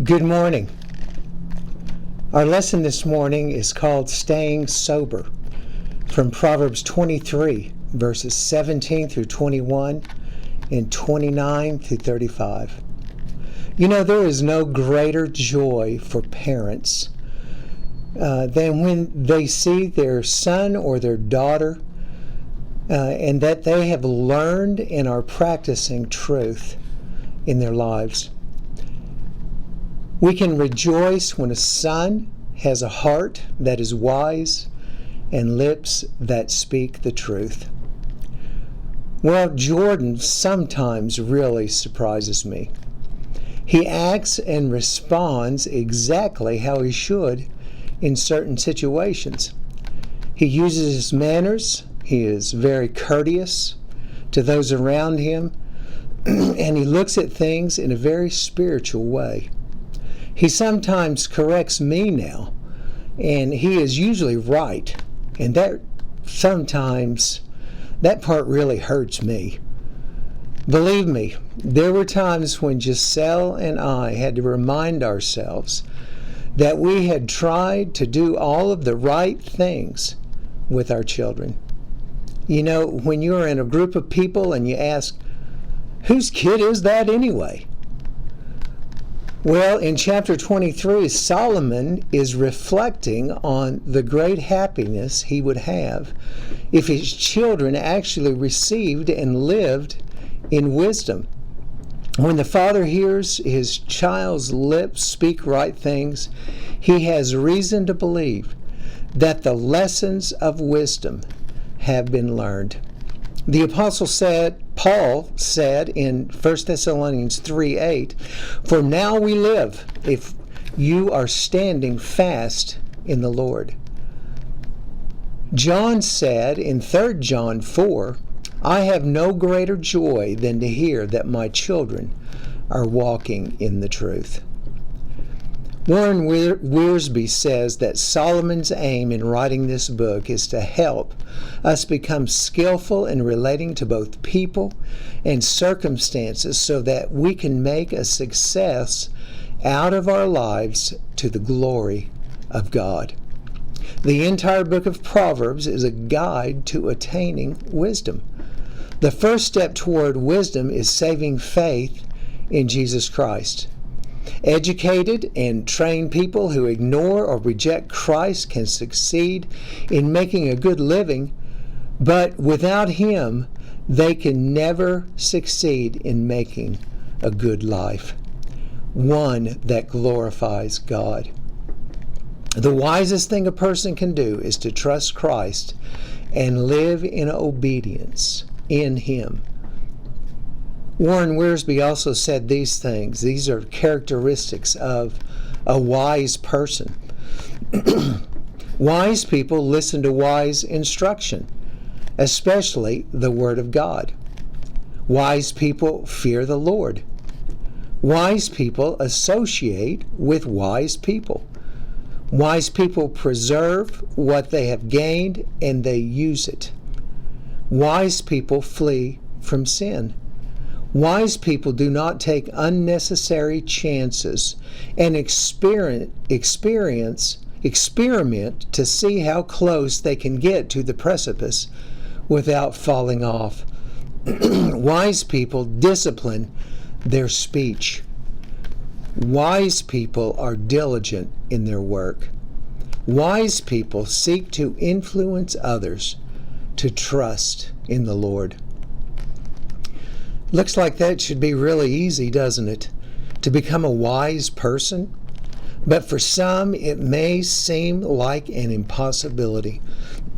Good morning. Our lesson this morning is called Staying Sober from Proverbs 23, verses 17 through 21 and 29 through 35. You know, there is no greater joy for parents than when they see their son or their daughter and that they have learned and are practicing truth in their lives. We can rejoice when a son has a heart that is wise and lips that speak the truth. Well, Jordan sometimes really surprises me. He acts and responds exactly how he should in certain situations. He uses his manners. He is very courteous to those around him, and he looks at things in a very spiritual way. He sometimes corrects me now, and he is usually right, and that part really hurts me. Believe me, there were times when Giselle and I had to remind ourselves that we had tried to do all of the right things with our children. You know, when you're in a group of people and you ask, whose kid is that anyway? Well, in chapter 23, Solomon is reflecting on the great happiness he would have if his children actually received and lived in wisdom. When the father hears his child's lips speak right things, he has reason to believe that the lessons of wisdom have been learned. The apostle Paul said in 1 Thessalonians 3:8, "For now we live if you are standing fast in the Lord." John said in 3 John 4, "I have no greater joy than to hear that my children are walking in the truth." Warren Wiersbe says that Solomon's aim in writing this book is to help us become skillful in relating to both people and circumstances so that we can make a success out of our lives to the glory of God. The entire book of Proverbs is a guide to attaining wisdom. The first step toward wisdom is saving faith in Jesus Christ. Educated and trained people who ignore or reject Christ can succeed in making a good living, but without Him, they can never succeed in making a good life, one that glorifies God. The wisest thing a person can do is to trust Christ and live in obedience in Him. Warren Wiersbe also said these things. These are characteristics of a wise person. Wise people listen to wise instruction, especially the Word of God. Wise people fear the Lord. Wise people associate with wise people. Wise people preserve what they have gained and they use it. Wise people flee from sin. Wise people do not take unnecessary chances and experiment to see how close they can get to the precipice without falling off. Wise people discipline their speech. Wise people are diligent in their work. Wise people seek to influence others to trust in the Lord. Looks like that should be really easy, doesn't it? To become a wise person? But for some, it may seem like an impossibility.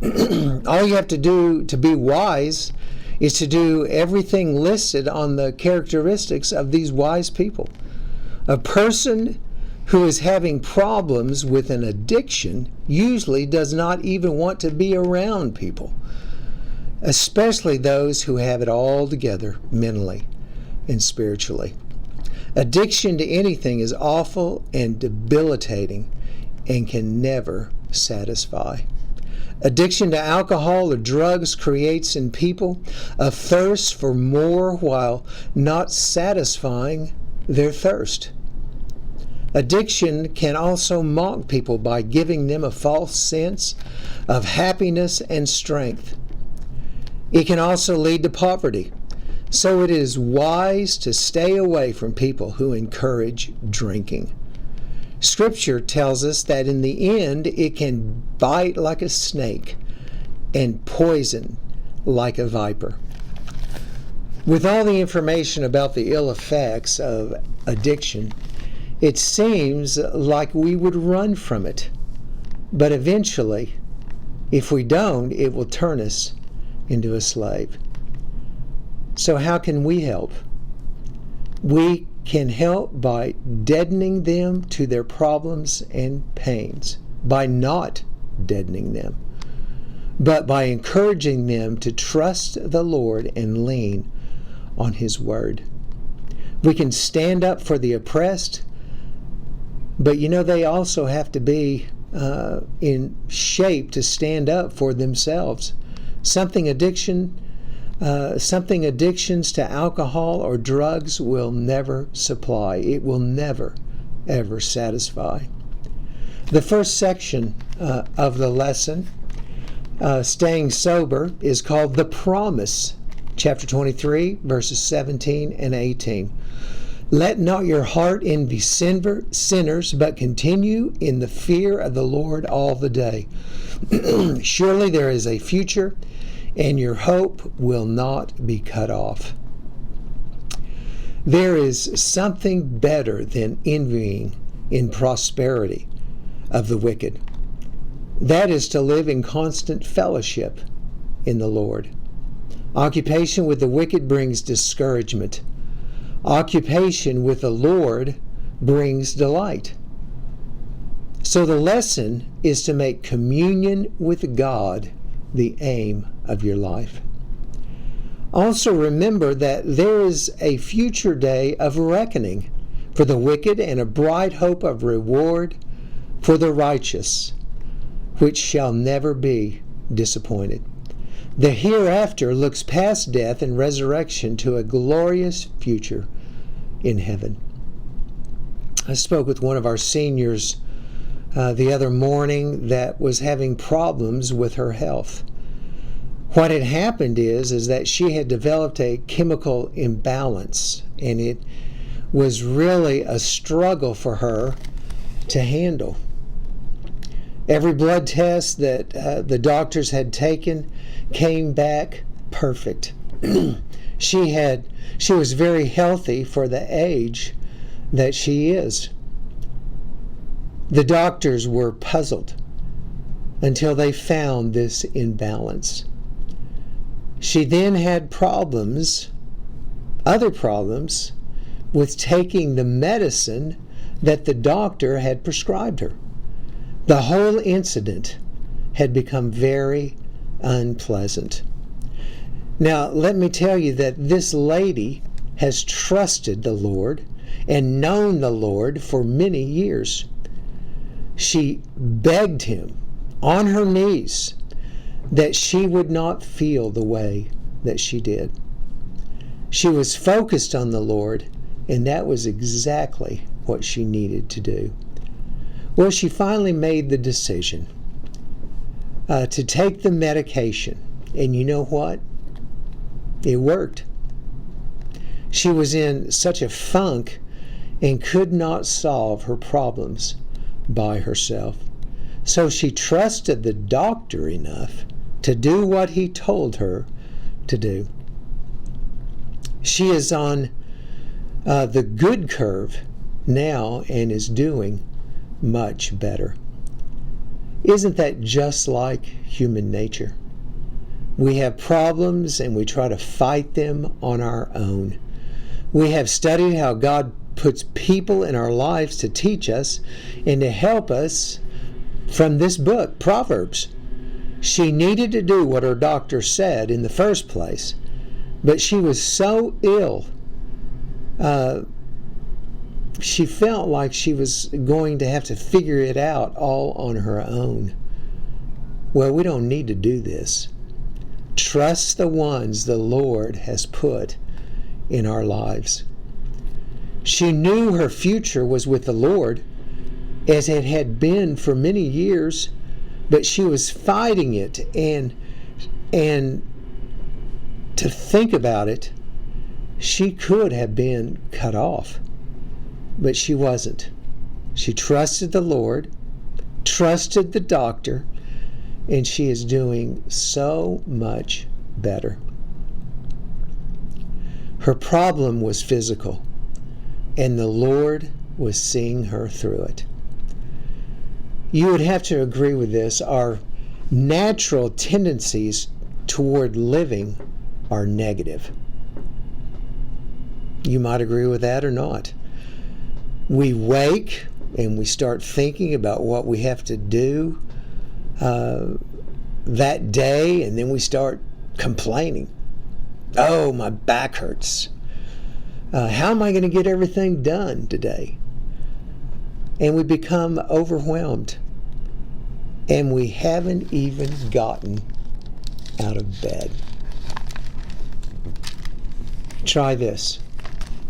All you have to do to be wise is to do everything listed on the characteristics of these wise people. A person who is having problems with an addiction usually does not even want to be around people, especially those who have it all together mentally and spiritually. Addiction to anything is awful and debilitating and can never satisfy. Addiction to alcohol or drugs creates in people a thirst for more while not satisfying their thirst. Addiction can also mock people by giving them a false sense of happiness and strength. It can also lead to poverty. So it is wise to stay away from people who encourage drinking. Scripture tells us that in the end it can bite like a snake and poison like a viper. With all the information about the ill effects of addiction, it seems like we would run from it. But eventually, if we don't, it will turn us into a slave. So how can we help? We can help by deadening them to their problems and pains, by not deadening them, but by encouraging them to trust the Lord and lean on His Word. We can stand up for the oppressed, but they also have to be in shape to stand up for themselves. Something addictions to alcohol or drugs will never supply. It will never, ever satisfy. The first section of the lesson, staying sober, is called The Promise, chapter 23, verses 17 and 18. Let not your heart envy sinners, but continue in the fear of the Lord all the day. Surely there is a future, and your hope will not be cut off. There is something better than envying in prosperity of the wicked. That is to live in constant fellowship in the Lord. Occupation with the wicked brings discouragement. Occupation with the Lord brings delight. So the lesson is to make communion with God the aim of your life. Also remember that there is a future day of reckoning for the wicked and a bright hope of reward for the righteous, which shall never be disappointed. The hereafter looks past death and resurrection to a glorious future in heaven. I spoke with one of our seniors the other morning that was having problems with her health. What had happened is that she had developed a chemical imbalance, and it was really a struggle for her to handle. Every blood test that the doctors had taken came back perfect. She was very healthy for the age that she is. The doctors were puzzled until they found this imbalance. She then had other problems, with taking the medicine that the doctor had prescribed her. The whole incident had become very unpleasant. Now, let me tell you that this lady has trusted the Lord and known the Lord for many years. She begged Him on her knees that she would not feel the way that she did. She was focused on the Lord, and that was exactly what she needed to do. Well, she finally made the decision to take the medication, and you know what? It worked. She was in such a funk and could not solve her problems by herself. So she trusted the doctor enough to do what he told her to do. She is on the good curve now and is doing much better. Isn't that just like human nature? We have problems and we try to fight them on our own. We have studied how God puts people in our lives to teach us and to help us from this book, Proverbs. She needed to do what her doctor said in the first place, but she was so ill, she felt like she was going to have to figure it out all on her own. Well, we don't need to do this. Trust the ones the Lord has put in our lives. She knew her future was with the Lord, as it had been for many years, but she was fighting it, and to think about it, she could have been cut off, but she wasn't. She trusted the Lord, trusted the doctor, and she is doing so much better. Her problem was physical, and the Lord was seeing her through it. You would have to agree with this. Our natural tendencies toward living are negative. You might agree with that or not. We wake and we start thinking about what we have to do that day, and then we start complaining. Oh, my back hurts. How am I going to get everything done today? And we become overwhelmed, and we haven't even gotten out of bed. Try this.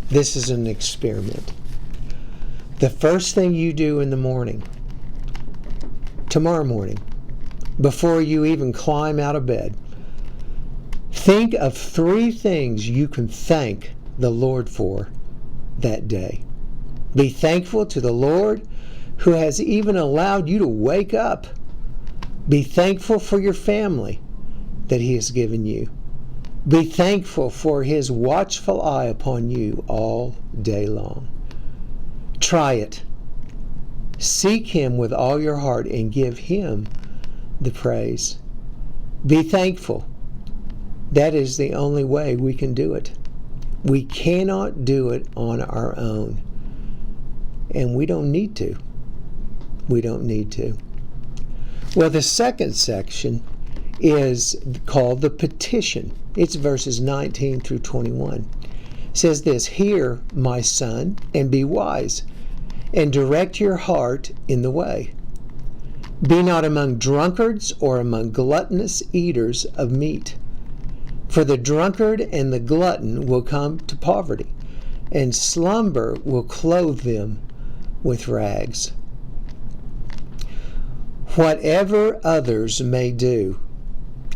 This is an experiment. The first thing you do in the morning, tomorrow morning, before you even climb out of bed, think of 3 things you can thank the Lord for that day. Be thankful to the Lord who has even allowed you to wake up. Be thankful for your family that He has given you. Be thankful for His watchful eye upon you all day long. Try it. Seek Him with all your heart and give Him the praise. Be thankful. That is the only way we can do it. We cannot do it on our own. And we don't need to. We don't need to. Well, the second section is called the petition. It's verses 19 through 21. It says this, "Hear, my son, and be wise, and direct your heart in the way. Be not among drunkards or among gluttonous eaters of meat. For the drunkard and the glutton will come to poverty, and slumber will clothe them with rags. Whatever others may do,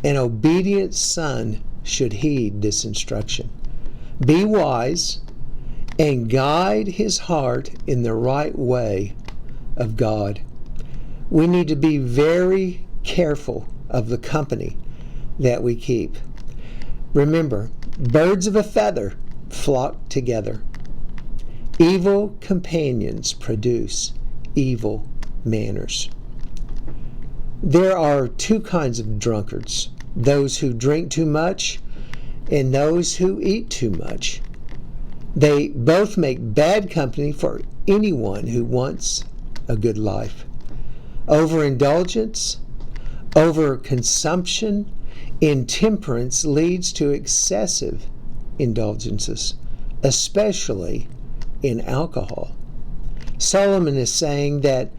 an obedient son should heed this instruction. Be wise and guide his heart in the right way of God." We need to be very careful of the company that we keep. Remember, birds of a feather flock together. Evil companions produce evil manners. There are 2 kinds of drunkards, those who drink too much and those who eat too much. They both make bad company for anyone who wants a good life. Overindulgence, overconsumption, intemperance leads to excessive indulgences, especially in alcohol. Solomon is saying that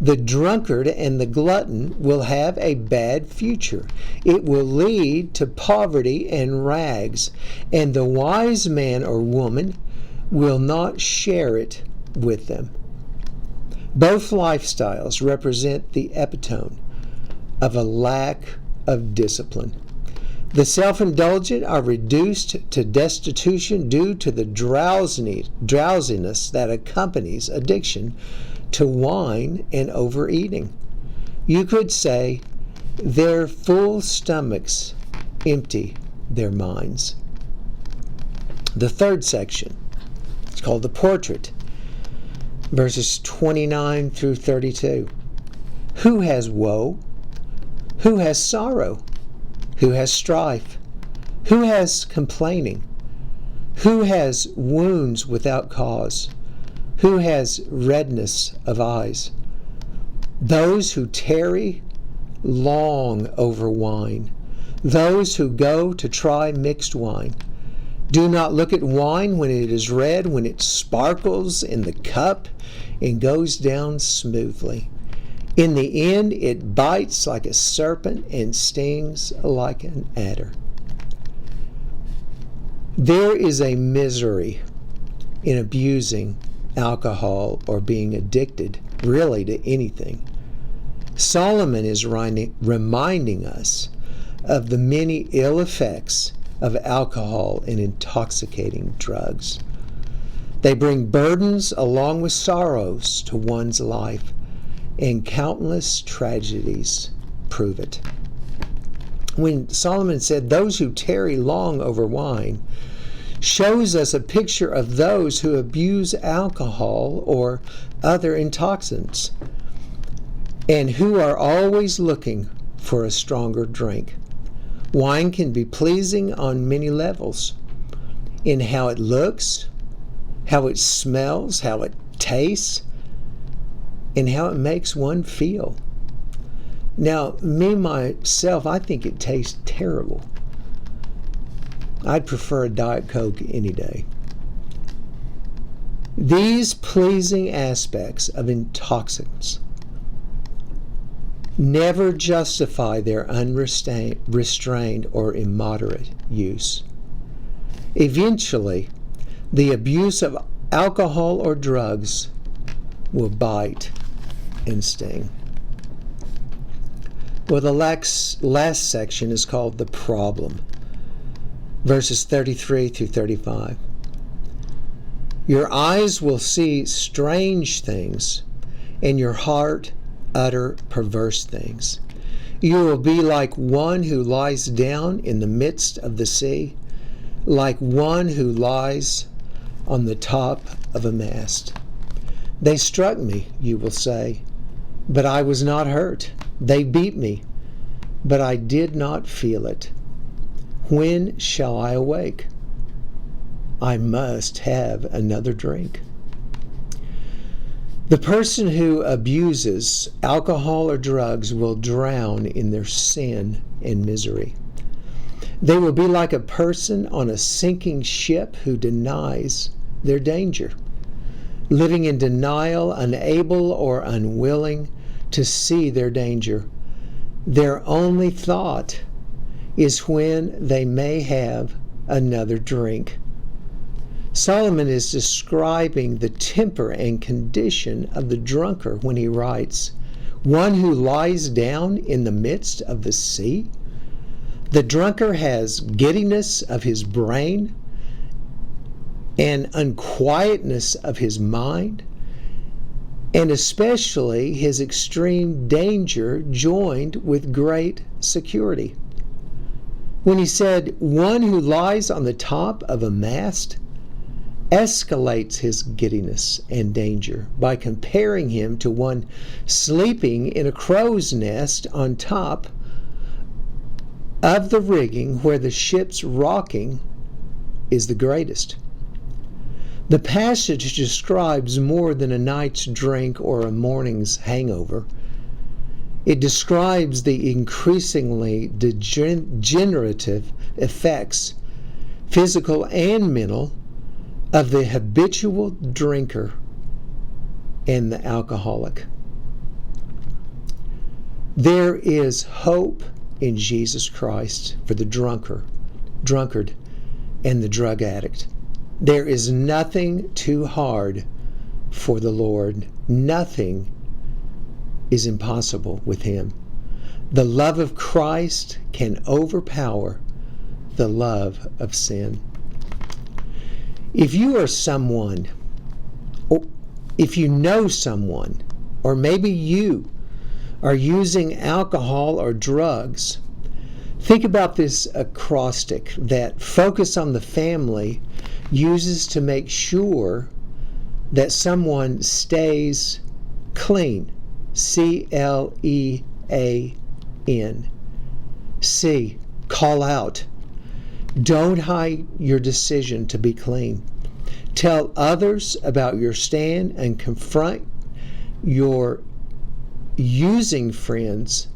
the drunkard and the glutton will have a bad future. It will lead to poverty and rags, and the wise man or woman will not share it with them. Both lifestyles represent the epitome of a lack of discipline. The self-indulgent are reduced to destitution due to the drowsiness that accompanies addiction to wine and overeating. You could say their full stomachs empty their minds. The third section, it's called the portrait, verses 29 through 32. Who has woe? Who has sorrow? Who has strife? Who has complaining? Who has wounds without cause? Who has redness of eyes? Those who tarry long over wine, those who go to try mixed wine. Do not look at wine when it is red, when it sparkles in the cup and goes down smoothly. In the end, it bites like a serpent and stings like an adder. There is a misery in abusing alcohol or being addicted really to anything. Solomon is reminding us of the many ill effects of alcohol and intoxicating drugs. They bring burdens along with sorrows to one's life, and countless tragedies prove it. When Solomon said, "Those who tarry long over wine," shows us a picture of those who abuse alcohol or other intoxicants and who are always looking for a stronger drink. Wine can be pleasing on many levels, in how it looks, how it smells, how it tastes, and how it makes one feel. Now, myself, I think it tastes terrible. I'd prefer a Diet Coke any day. These pleasing aspects of intoxicants never justify their unrestrained or immoderate use. Eventually, the abuse of alcohol or drugs will bite and sting. Well, the last section is called the problem, verses 33 through 35. Your eyes will see strange things, and your heart utter perverse things. You will be like one who lies down in the midst of the sea, like one who lies on the top of a mast. They struck me, you will say, but I was not hurt. They beat me, but I did not feel it. When shall I awake? I must have another drink. The person who abuses alcohol or drugs will drown in their sin and misery. They will be like a person on a sinking ship who denies their danger, living in denial, unable or unwilling to see their danger. Their only thought is when they may have another drink. Solomon is describing the temper and condition of the drunkard when he writes, one who lies down in the midst of the sea. The drunkard has giddiness of his brain and unquietness of his mind, and especially his extreme danger joined with great security. When he said, one who lies on the top of a mast, escalates his giddiness and danger by comparing him to one sleeping in a crow's nest on top of the rigging where the ship's rocking is the greatest. The passage describes more than a night's drink or a morning's hangover. It describes the increasingly degenerative effects, physical and mental, of the habitual drinker and the alcoholic. There is hope in Jesus Christ for the drunkard and the drug addict. There is nothing too hard for the Lord. Nothing is impossible with Him. The love of Christ can overpower the love of sin. If you are someone, or if you know someone, or maybe you are using alcohol or drugs, think about this acrostic that Focus on the Family uses to make sure that someone stays clean. C-L-E-A-N. C, call out. Don't hide your decision to be clean. Tell others about your stand and confront your using friends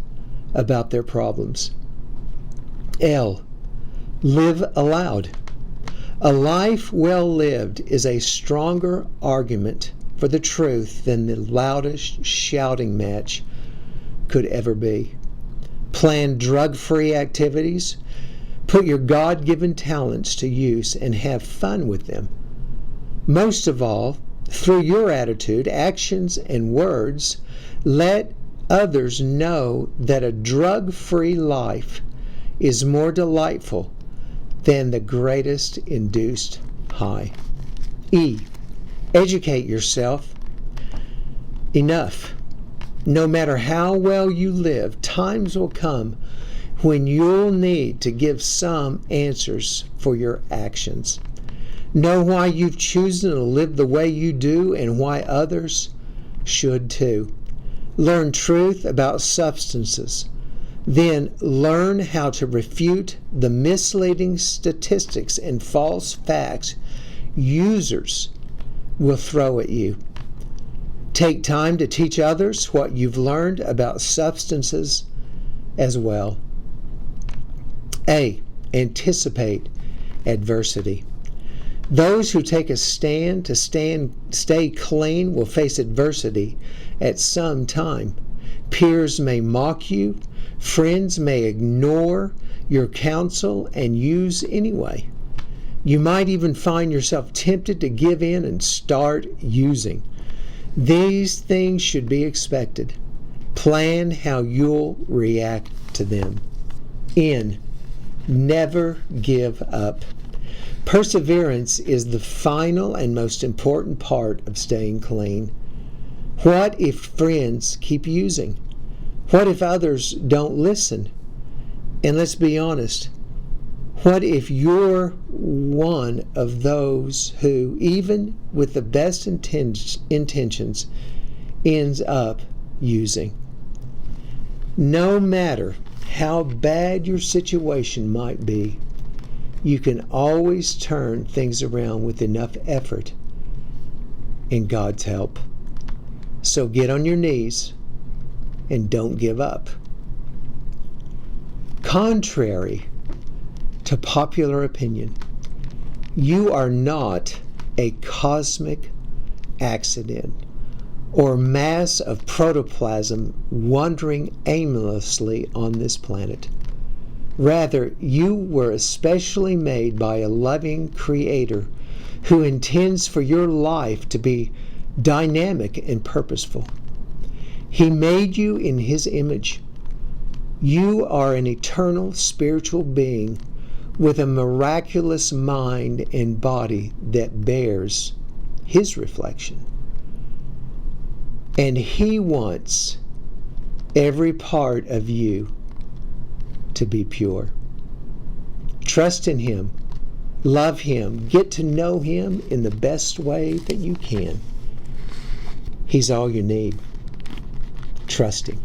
about their problems. L, live aloud. A life well lived is a stronger argument for the truth than the loudest shouting match could ever be. Plan drug-free activities. Put your God-given talents to use and have fun with them. Most of all, through your attitude, actions, and words, let others know that a drug-free life is more delightful than the greatest induced high. E. Educate yourself enough. No matter how well you live, times will come when you'll need to give some answers for your actions. Know why you've chosen to live the way you do and why others should too. Learn truth about substances. Then learn how to refute the misleading statistics and false facts users will throw at you. Take time to teach others what you've learned about substances as well. A. Anticipate adversity. Those who take a stand to stay clean will face adversity at some time. Peers may mock you. Friends may ignore your counsel and use anyway. You might even find yourself tempted to give in and start using. These things should be expected. Plan how you'll react to them. N. Never give up. Perseverance is the final and most important part of staying clean. What if friends keep using? What if others don't listen? And let's be honest, what if you're one of those who, even with the best intentions, ends up using? No matter how bad your situation might be, you can always turn things around with enough effort and God's help. So get on your knees and don't give up. Contrary to popular opinion, you are not a cosmic accident or mass of protoplasm wandering aimlessly on this planet. Rather, you were especially made by a loving Creator who intends for your life to be dynamic and purposeful. He made you in His image. You are an eternal spiritual being with a miraculous mind and body that bears His reflection. And He wants every part of you to be pure. Trust in Him. Love Him. Get to know Him in the best way that you can. He's all you need. Trust Him.